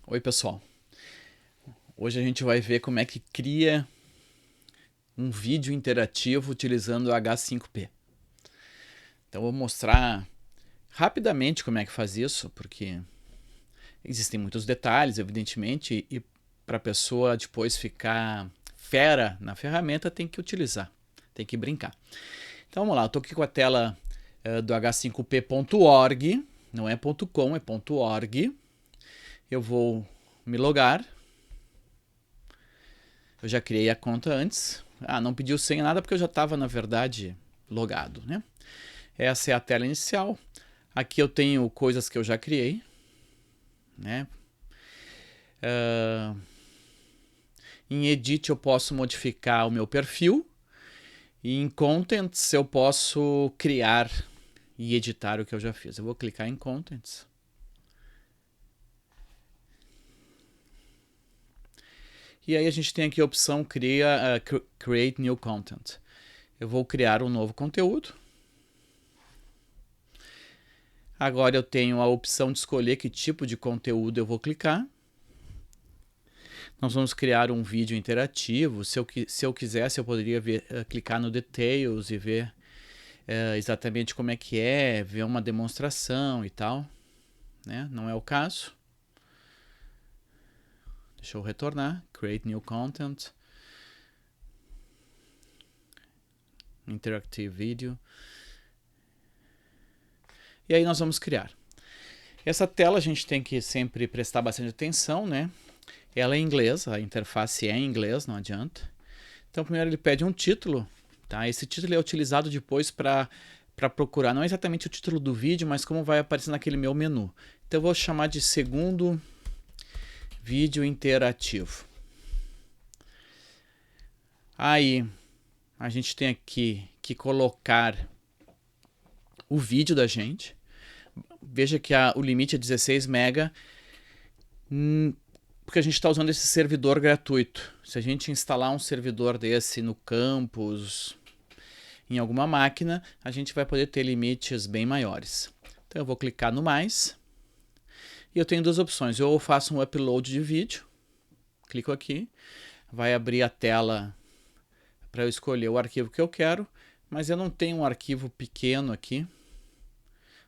Oi, pessoal. Hoje a gente vai ver como é que cria um vídeo interativo utilizando o H5P. Então eu vou mostrar rapidamente como é que faz isso, porque existem muitos detalhes, evidentemente, e para a pessoa depois ficar fera na ferramenta tem que utilizar, tem que brincar. Então vamos lá, eu estou aqui com a tela do h5p.org, não é .com, é .org. Eu vou me logar. Eu já criei a conta antes. Não pediu senha nada porque eu já estava, na verdade, logado, né? Essa é a tela inicial. Aqui eu tenho coisas que eu já criei, né? Em Edit eu posso modificar o meu perfil. E em Contents eu posso criar e editar o que eu já fiz. Eu vou clicar em Contents. E aí a gente tem aqui a opção Create New Content. Eu vou criar um novo conteúdo. Agora eu tenho a opção de escolher que tipo de conteúdo eu vou clicar. Nós vamos criar um vídeo interativo. Se eu quisesse, eu poderia clicar no Details e ver exatamente como é que é, ver uma demonstração e tal, né? Não é o caso. Deixa eu retornar. Create New Content. Interactive Video. E aí nós vamos criar. Essa tela a gente tem que sempre prestar bastante atenção, né? Ela é em inglês, a interface é em inglês, não adianta. Então primeiro ele pede um título, tá? Esse título é utilizado depois para procurar, não é exatamente o título do vídeo, mas como vai aparecer naquele meu menu. Então eu vou chamar de segundo vídeo interativo. Aí a gente tem aqui que colocar o vídeo da gente. Veja que o limite é 16 MB, porque a gente está usando esse servidor gratuito. Se a gente instalar um servidor desse no campus, em alguma máquina, a gente vai poder ter limites bem maiores. Então eu vou clicar no mais. E eu tenho duas opções. Eu faço um upload de vídeo. Clico aqui. Vai abrir a tela para eu escolher o arquivo que eu quero. Mas eu não tenho um arquivo pequeno aqui.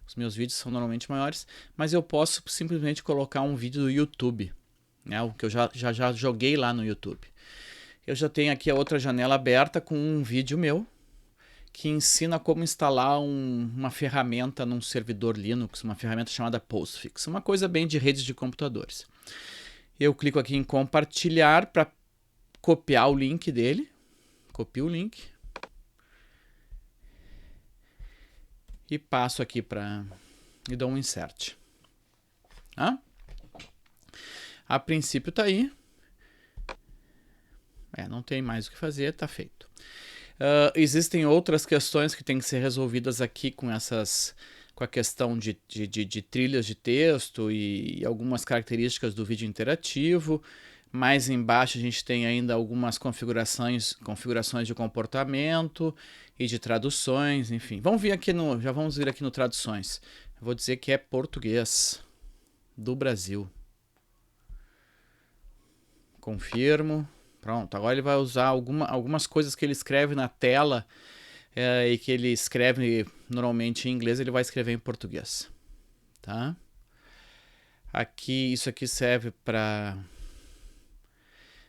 Os meus vídeos são normalmente maiores. Mas eu posso simplesmente colocar um vídeo do YouTube, né, o que eu já joguei lá no YouTube. Eu já tenho aqui a outra janela aberta com um vídeo meu que ensina como instalar uma ferramenta num servidor Linux, uma ferramenta chamada Postfix, uma coisa bem de redes de computadores. Eu clico aqui em compartilhar para copiar o link dele, copio o link e passo aqui e dou um insert. A princípio está aí. Não tem mais o que fazer, está feito. Existem outras questões que têm que ser resolvidas aqui com a questão de trilhas de texto e algumas características do vídeo interativo. Mais embaixo a gente tem ainda algumas configurações de comportamento e de traduções, enfim. Já vamos vir aqui no traduções. Eu vou dizer que é português do Brasil. Confirmo. Pronto, agora ele vai usar algumas coisas que ele escreve na tela e que ele escreve normalmente em inglês, ele vai escrever em português. Tá? Isso aqui serve para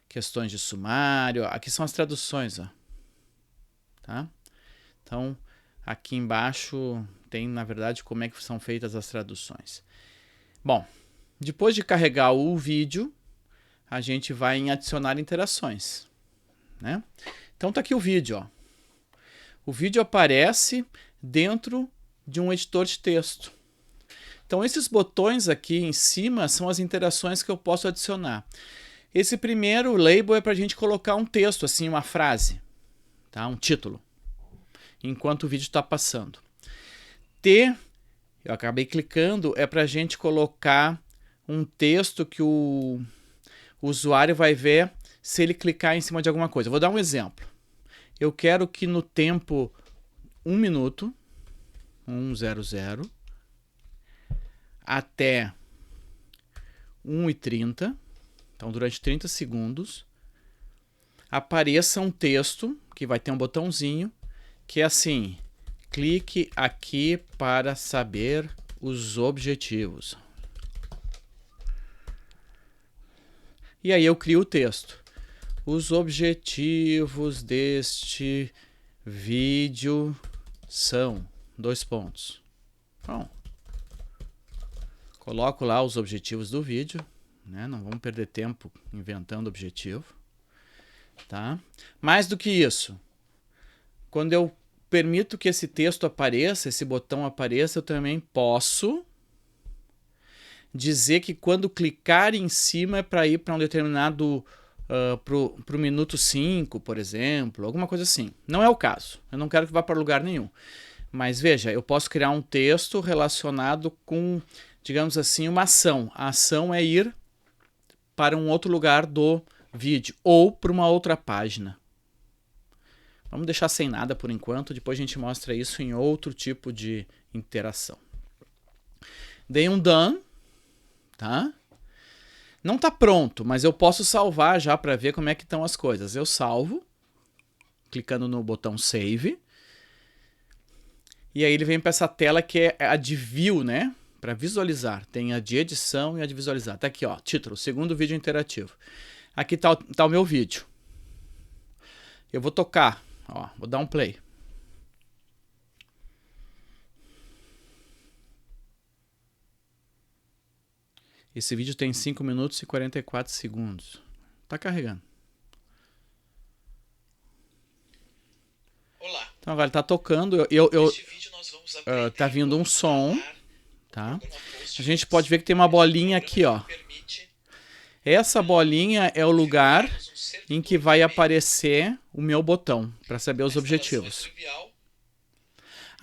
questões de sumário. Aqui são as traduções. Tá? Então, aqui embaixo tem, na verdade, como é que são feitas as traduções. Bom, depois de carregar o vídeo, a gente vai em adicionar interações, né? Então tá aqui o vídeo, ó. O vídeo aparece dentro de um editor de texto. Então esses botões aqui em cima são as interações que eu posso adicionar. Esse primeiro label é para a gente colocar um texto, assim, uma frase, tá? Um título, enquanto o vídeo está passando. Eu acabei clicando, é para a gente colocar um texto que o usuário vai ver se ele clicar em cima de alguma coisa. Eu vou dar um exemplo. Eu quero que no tempo 1 minuto, 100, até 1:30, então durante 30 segundos, apareça um texto que vai ter um botãozinho que é assim: clique aqui para saber os objetivos. E aí eu crio o texto. Os objetivos deste vídeo são... Bom, coloco lá os objetivos do vídeo, né? Não vamos perder tempo inventando objetivo, tá? Mais do que isso, quando eu permito que esse texto apareça, esse botão apareça, eu também posso dizer que quando clicar em cima é para ir para um determinado... para o minuto 5, por exemplo, alguma coisa assim. Não é o caso, eu não quero que vá para lugar nenhum. Mas veja, eu posso criar um texto relacionado com, digamos assim, uma ação. A ação é ir para um outro lugar do vídeo ou para uma outra página. Vamos deixar sem nada por enquanto, depois a gente mostra isso em outro tipo de interação. Dei um done, tá? Não está pronto, mas eu posso salvar já para ver como é que estão as coisas. Eu salvo, clicando no botão Save. E aí ele vem para essa tela que é a de View, né? Para visualizar. Tem a de edição e a de visualizar. Tá aqui, ó, título, segundo vídeo interativo. Aqui tá o meu vídeo. Eu vou tocar, ó, vou dar um play. Esse vídeo tem 5 minutos e 44 segundos. Tá carregando. Olá. Então agora ele tá tocando. Neste vídeo nós vamos aprender tá vindo um como som, instalar tá? o programa Post A gente Fix. pode ver que tem uma bolinha aqui, ó. Permite Essa bolinha é o lugar configurarmos um servidor em que vai de e-mail. aparecer o meu botão para saber os A instalação objetivos. é trivial.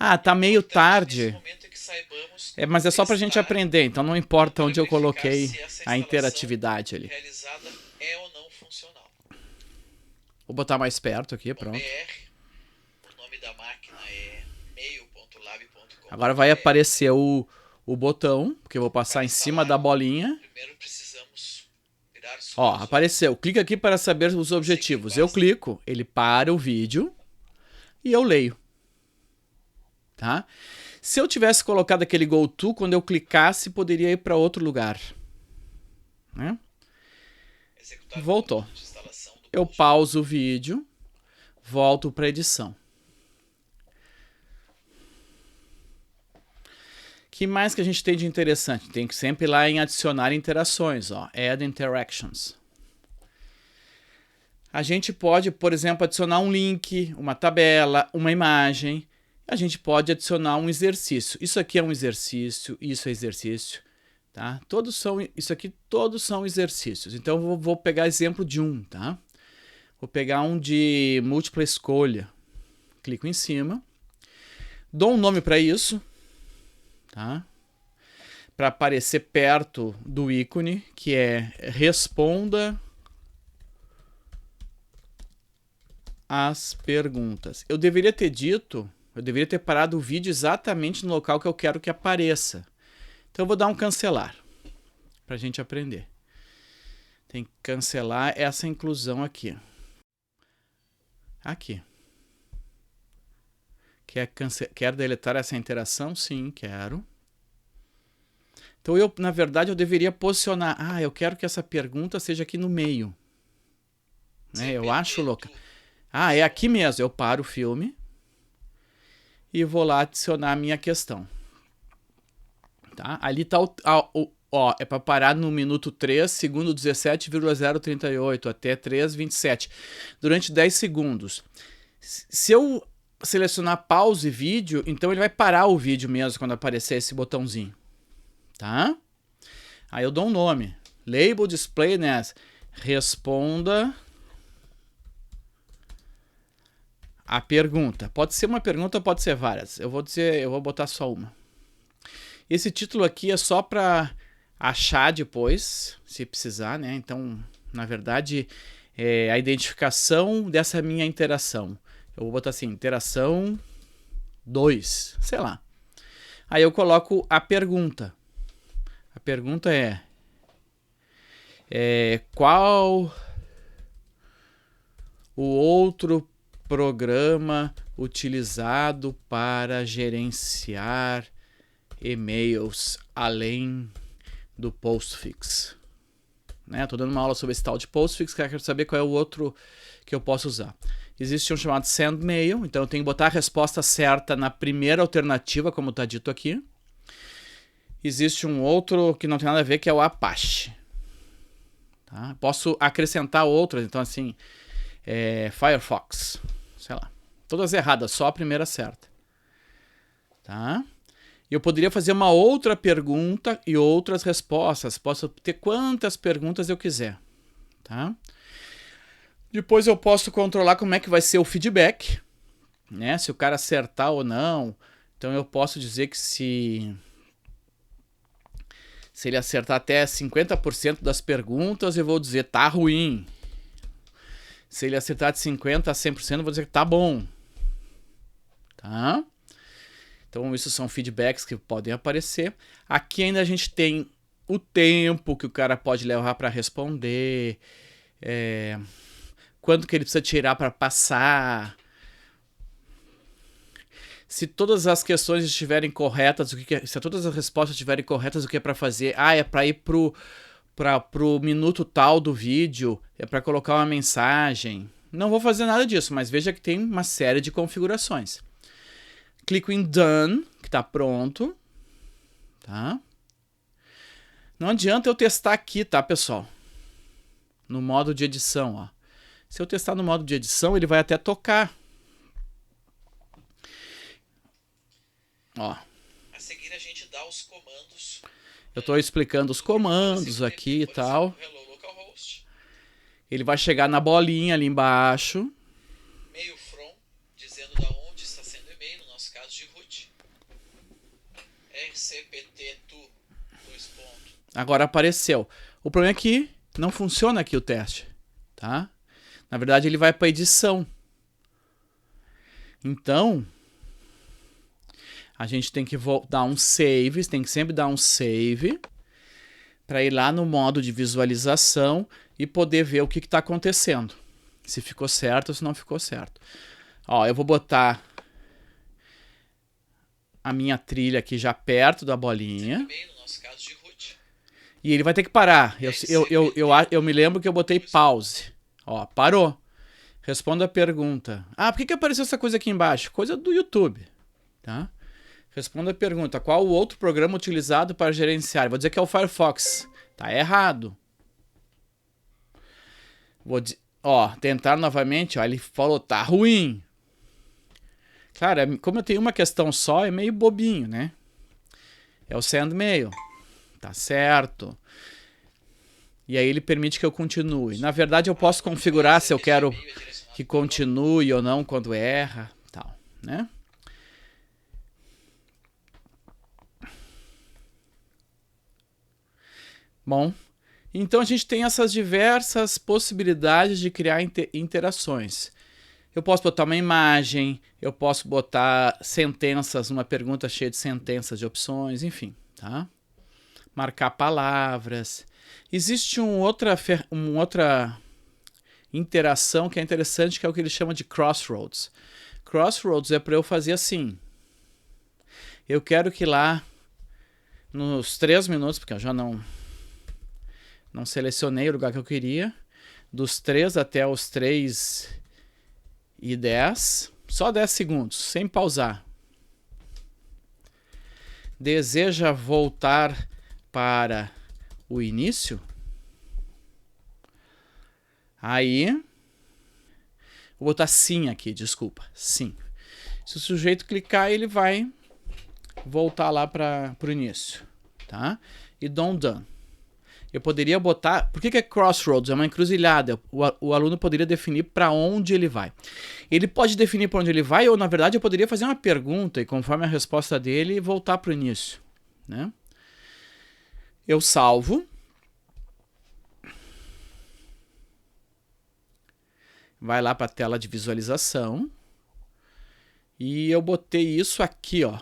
Ah, tá meio Importante tarde. nesse momento é que saibamos Mas é só pra gente testar aprender, então não importa para onde eu verificar coloquei se essa a instalação interatividade ali. realizada é ou não funcional. Vou botar mais perto aqui, Bom, pronto. o nome da máquina é mail.lab.com. Agora vai aparecer o botão, que eu vou passar em cima da bolinha. Primeiro precisamos virar os Ó, olhos. apareceu. Clica aqui para saber os objetivos. Eu clico, ele para o vídeo e eu leio. Tá? Se eu tivesse colocado aquele go to, quando eu clicasse, poderia ir para outro lugar. Né? Executar o Voltou. comando de instalação do Eu Post. pauso o vídeo, volto para edição. O que mais que a gente tem de interessante? Tem que sempre ir lá em adicionar interações, ó, Add Interactions. A gente pode, por exemplo, adicionar um link, uma tabela, uma imagem. A gente pode adicionar um exercício. Isso aqui é um exercício, isso é exercício, tá? Isso aqui todos são exercícios. Então eu vou pegar exemplo de um, tá? Vou pegar um de múltipla escolha. Clico em cima. Dou um nome para isso, tá? Para aparecer perto do ícone, que é responda as perguntas. Eu deveria ter parado o vídeo exatamente no local que eu quero que apareça. Então eu vou dar um cancelar, para a gente aprender. Tem que cancelar essa inclusão aqui. Aqui. Quer deletar essa interação? Sim, quero. Então, na verdade, eu deveria posicionar. Ah, eu quero que essa pergunta seja aqui no meio. Né? Eu acho louca. Ah, é aqui mesmo. Eu paro o filme e vou lá adicionar a minha questão. Tá? Ali está ó, é para parar no minuto 3, segundo 17,038 até 3,27. Durante 10 segundos. Se eu selecionar pause vídeo, então ele vai parar o vídeo mesmo quando aparecer esse botãozinho. Tá? Aí eu dou um nome. Label display NAS. Responda a pergunta. Pode ser uma pergunta, pode ser várias. Eu vou botar só uma. Esse título aqui é só para achar depois, se precisar, né? Então, na verdade, é a identificação dessa minha interação. Eu vou botar assim, interação 2, sei lá. Aí eu coloco a pergunta. A pergunta é: Qual o outro programa utilizado para gerenciar e-mails além do Postfix? Estou dando uma aula sobre esse tal de Postfix, que eu quero saber qual é o outro que eu posso usar. Existe um chamado SendMail, então eu tenho que botar a resposta certa na primeira alternativa, como está dito aqui. Existe um outro que não tem nada a ver, que é o Apache. Tá? Posso acrescentar outras, então assim, Firefox, sei lá. Todas erradas, só a primeira certa. Tá? Eu poderia fazer uma outra pergunta e outras respostas. Posso ter quantas perguntas eu quiser. Tá? Depois eu posso controlar como é que vai ser o feedback, né? Se o cara acertar ou não. Então eu posso dizer que se ele acertar até 50% das perguntas, eu vou dizer tá ruim. Se ele acertar de 50% a 100%, eu vou dizer que tá bom. Tá? Então isso são feedbacks que podem aparecer. Aqui ainda a gente tem o tempo que o cara pode levar para responder, quanto que ele precisa tirar para passar. Se todas as questões estiverem corretas, se todas as respostas estiverem corretas, o que é para fazer? É para ir pro minuto tal do vídeo, é para colocar uma mensagem. Não vou fazer nada disso, mas veja que tem uma série de configurações. Clico em Done, que está pronto. Tá? Não adianta eu testar aqui, tá, pessoal? No modo de edição, ó. Se eu testar no modo de edição, ele vai até tocar. Ó. A seguir a gente dá os comandos. Eu estou explicando os comandos aqui e tal. Hello localhost. Ele vai chegar na bolinha ali embaixo. Mail from, dizendo da onde está sendo o e-mail, no nosso caso de root. RCPT to, 2 pontos. Agora apareceu. O problema é que não funciona aqui o teste, tá? Na verdade ele vai para edição. Então a gente tem que dar um save, tem que sempre dar um save para ir lá no modo de visualização e poder ver o que está acontecendo. Se ficou certo ou se não ficou certo. Ó, eu vou botar a minha trilha aqui já perto da bolinha. No nosso caso de root. E ele vai ter que parar. Eu me lembro que eu botei pause. Ó, parou. Responda a pergunta. Por que apareceu essa coisa aqui embaixo? Coisa do YouTube. Tá? Responda a pergunta. Qual o outro programa utilizado para gerenciar? Vou dizer que é o Firefox. Tá errado. Vou tentar novamente. Ó, ele falou, tá ruim. Claro, como eu tenho uma questão só, é meio bobinho, né? É o SendMail. Tá certo. E aí ele permite que eu continue. Na verdade, eu posso configurar se eu quero que continue ou não quando erra, tal, né? Bom, então a gente tem essas diversas possibilidades de criar interações. Eu posso botar uma imagem, eu posso botar sentenças, uma pergunta cheia de sentenças, de opções, enfim, tá? Marcar palavras. Existe uma outra interação que é interessante, que é o que ele chama de Crossroads. Crossroads é para eu fazer assim. Eu quero que lá, nos 3 minutos, porque eu já não selecionei o lugar que eu queria, dos 3 até os 3:10, só 10 segundos, sem pausar. Deseja voltar para o início? Aí, vou botar sim aqui, desculpa, sim. Se o sujeito clicar, ele vai voltar lá para o início, tá? E done. Eu poderia botar... Por que é crossroads? É uma encruzilhada. O aluno poderia definir para onde ele vai. Ele pode definir para onde ele vai, ou na verdade eu poderia fazer uma pergunta e conforme a resposta dele, voltar para o início, né? Eu salvo. Vai lá para a tela de visualização. E eu botei isso aqui, ó.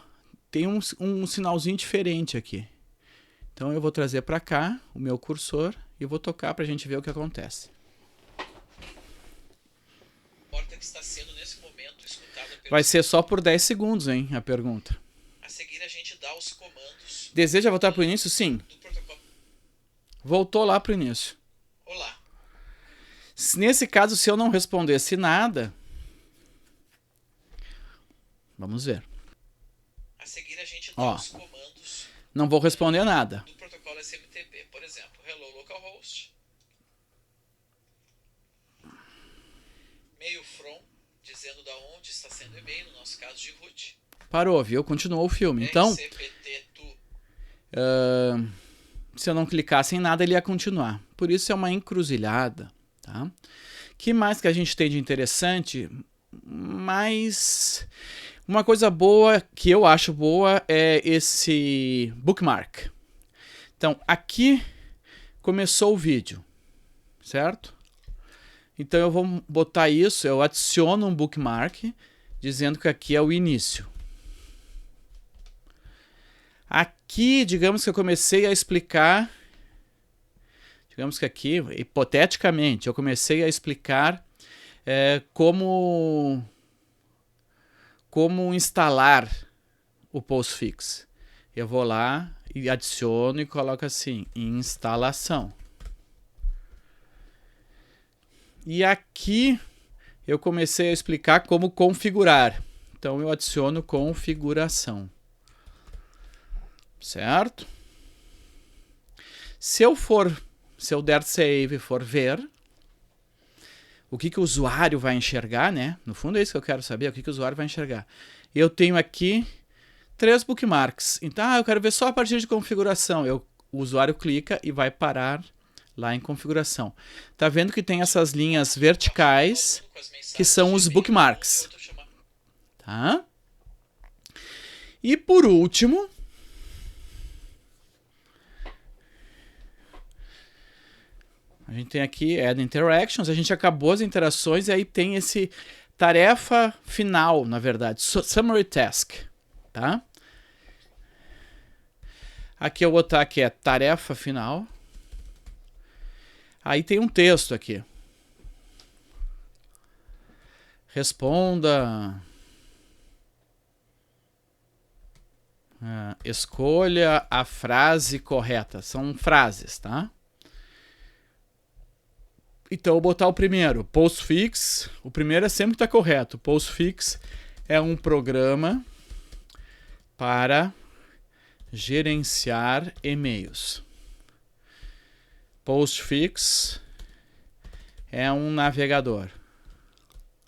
Tem um sinalzinho diferente aqui. Então eu vou trazer para cá o meu cursor e vou tocar para a gente ver o que acontece. Porta que está sendo nesse momento escutada pelo... Vai ser só por 10 segundos, hein, a pergunta. A seguir a gente dá os comandos Deseja voltar para o início? Sim. do protocolo. Voltou lá para o início. Olá. Nesse caso, se eu não respondesse nada... Vamos ver. A seguir a gente dá os comandos não vou responder nada. do protocolo SMTP. Por exemplo, hello localhost, mail from, dizendo da onde está sendo o e-mail, no nosso caso de root. Parou, viu? Continuou o filme. Então, se eu não clicasse em nada, ele ia continuar. Por isso é uma encruzilhada, tá? Que mais que a gente tem de interessante? Mas uma coisa boa, que eu acho boa, é esse bookmark. Então, aqui começou o vídeo, certo? Então eu vou botar isso, eu adiciono um bookmark, dizendo que aqui é o início. Aqui, digamos que eu comecei a explicar, digamos que aqui, hipoteticamente, eu comecei a explicar como instalar o postfix. Eu vou lá e adiciono e coloco assim, instalação. E aqui eu comecei a explicar como configurar. Então eu adiciono configuração. Certo? Se eu der save e for ver, o que o usuário vai enxergar, né? No fundo é isso que eu quero saber, o que o usuário vai enxergar. Eu tenho aqui 3 bookmarks. Então, eu quero ver só a partir de configuração. O usuário clica e vai parar lá em configuração. Tá vendo que tem essas linhas verticais que são os bookmarks. Tá? E por último, a gente tem aqui Add Interactions, a gente acabou as interações e aí tem esse tarefa final, na verdade, Summary Task, tá? Aqui eu vou botar que é tarefa final. Aí tem um texto aqui. Responda. Escolha a frase correta. São frases, tá? Então, eu vou botar o primeiro, Postfix. O primeiro é sempre que está correto. Postfix é um programa para gerenciar e-mails. Postfix é um navegador.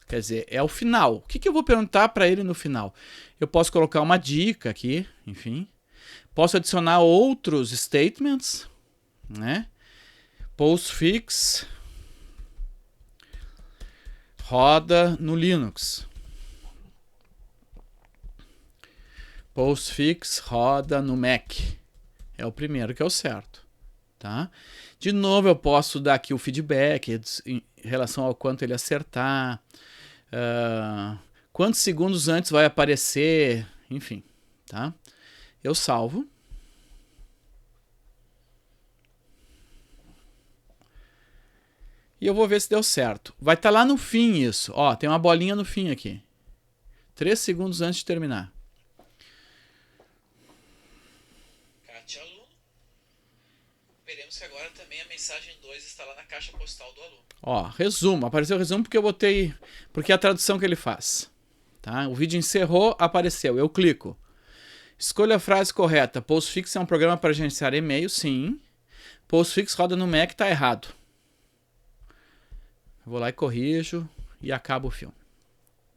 Quer dizer, é o final. O que eu vou perguntar para ele no final? Eu posso colocar uma dica aqui, enfim. Posso adicionar outros statements, né? Postfix roda no Linux. Postfix roda no Mac. É o primeiro que é o certo. Tá? De novo, eu posso dar aqui o feedback em relação ao quanto ele acertar, quantos segundos antes vai aparecer, enfim. Tá? Eu salvo. E eu vou ver se deu certo. Vai estar lá no fim isso. Ó, tem uma bolinha no fim aqui. 3 segundos antes de terminar. Kátia aluno. Veremos que agora também a mensagem 2 está lá na caixa postal do aluno. Ó, resumo. Apareceu o resumo porque eu botei... Porque é a tradução que ele faz. Tá? O vídeo encerrou, apareceu. Eu clico. Escolha a frase correta. Postfix é um programa para gerenciar e-mail, sim. Postfix roda no Mac, tá errado. Vou lá e corrijo e acabo o filme.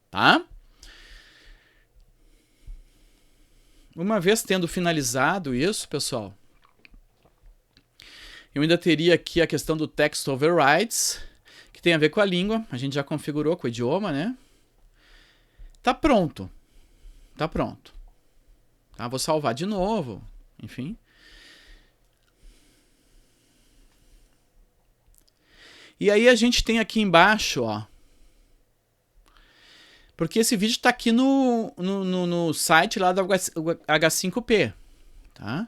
Tá? Uma vez tendo finalizado isso, pessoal, eu ainda teria aqui a questão do Text Overrides, que tem a ver com a língua. A gente já configurou com o idioma, né? Tá pronto. Tá pronto. Tá? Vou salvar de novo. Enfim. E aí a gente tem aqui embaixo, ó. Porque esse vídeo está aqui no site lá do H5P. Tá?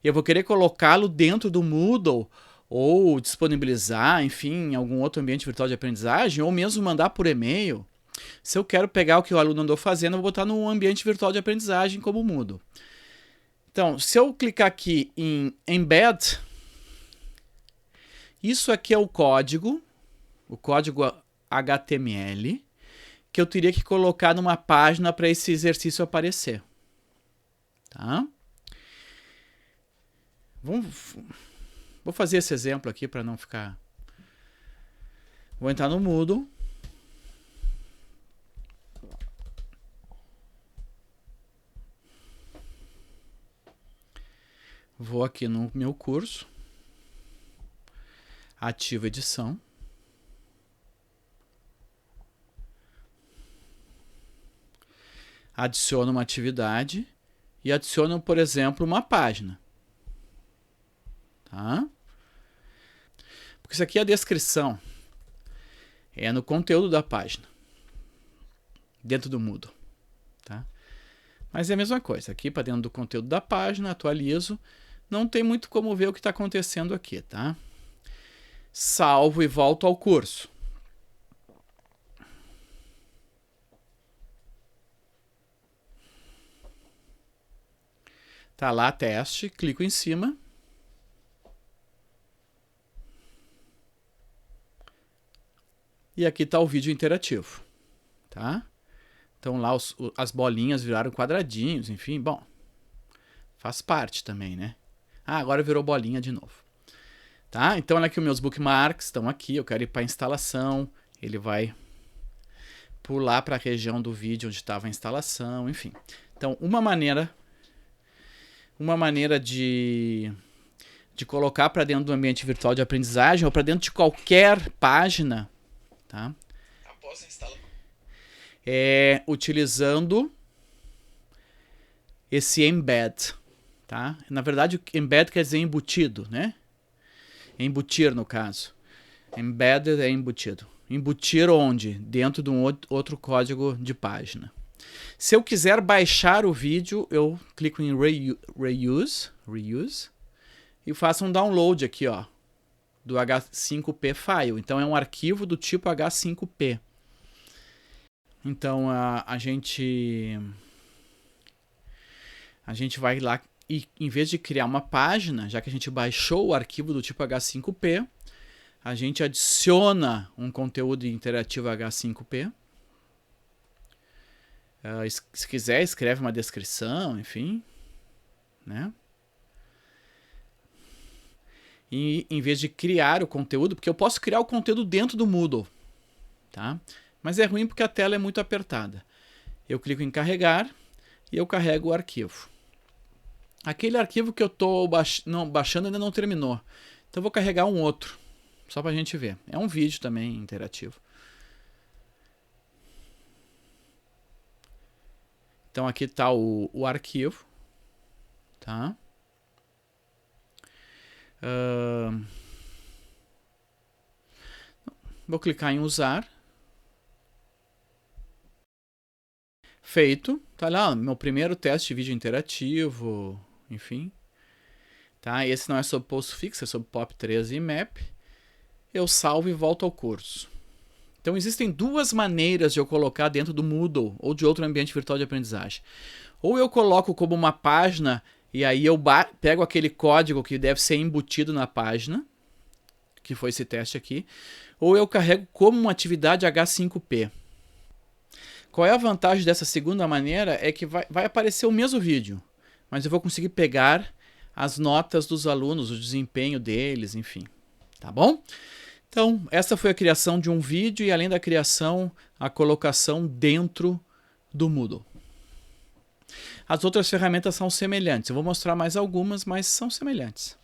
E eu vou querer colocá-lo dentro do Moodle ou disponibilizar, enfim, em algum outro ambiente virtual de aprendizagem, ou mesmo mandar por e-mail. Se eu quero pegar o que o aluno andou fazendo, eu vou botar no ambiente virtual de aprendizagem como Moodle. Então, se eu clicar aqui em Embed, isso aqui é o código HTML, que eu teria que colocar numa página para esse exercício aparecer. Tá? Vou fazer esse exemplo aqui para não ficar... Vou entrar no Moodle. Vou aqui no meu curso. Ativo edição. Adiciono uma atividade e adiciono, por exemplo, uma página. Tá? Porque isso aqui é a descrição. É no conteúdo da página. Dentro do Moodle. Tá? Mas é a mesma coisa. Aqui para dentro do conteúdo da página, atualizo. Não tem muito como ver o que está acontecendo aqui. Tá? Salvo e volto ao curso. Tá lá, teste, clico em cima. E aqui está o vídeo interativo. Tá? Então lá as bolinhas viraram quadradinhos, enfim, bom. Faz parte também, né? Ah, agora virou bolinha de novo. Tá? Então olha aqui os meus bookmarks estão aqui, eu quero ir para a instalação, ele vai pular para a região do vídeo onde estava a instalação, enfim. Então uma maneira de colocar para dentro do ambiente virtual de aprendizagem ou para dentro de qualquer página, tá? Após a instalação. É utilizando esse embed, tá? Na verdade, embed quer dizer embutido, né? Embutir, no caso. Embedded é embutido. Embutir onde? Dentro de um outro código de página. Se eu quiser baixar o vídeo, eu clico em Reuse e faço um download aqui, ó, do H5P file. Então é um arquivo do tipo H5P. Então a gente vai lá e, em vez de criar uma página, já que a gente baixou o arquivo do tipo H5P, a gente adiciona um conteúdo interativo H5P. Se quiser, escreve uma descrição, enfim, né? E em vez de criar o conteúdo, porque eu posso criar o conteúdo dentro do Moodle, tá? Mas é ruim porque a tela é muito apertada. Eu clico em carregar e eu carrego o arquivo. Aquele arquivo que eu estou baixando ainda não terminou. Então eu vou carregar um outro, só para a gente ver. É um vídeo também interativo. Então aqui está o arquivo. Tá? Vou clicar em usar. Feito. Tá lá, meu primeiro teste de vídeo interativo, enfim. Tá? Esse não é sobre postfix, é sobre POP3 e IMAP. Eu salvo e volto ao curso. Então existem duas maneiras de eu colocar dentro do Moodle ou de outro ambiente virtual de aprendizagem. Ou eu coloco como uma página e aí eu pego aquele código que deve ser embutido na página, que foi esse teste aqui, ou eu carrego como uma atividade H5P. Qual é a vantagem dessa segunda maneira? É que vai aparecer o mesmo vídeo, mas eu vou conseguir pegar as notas dos alunos, o desempenho deles, enfim. Tá bom? Então, essa foi a criação de um vídeo e, além da criação, a colocação dentro do Moodle. As outras ferramentas são semelhantes. Eu vou mostrar mais algumas, mas são semelhantes.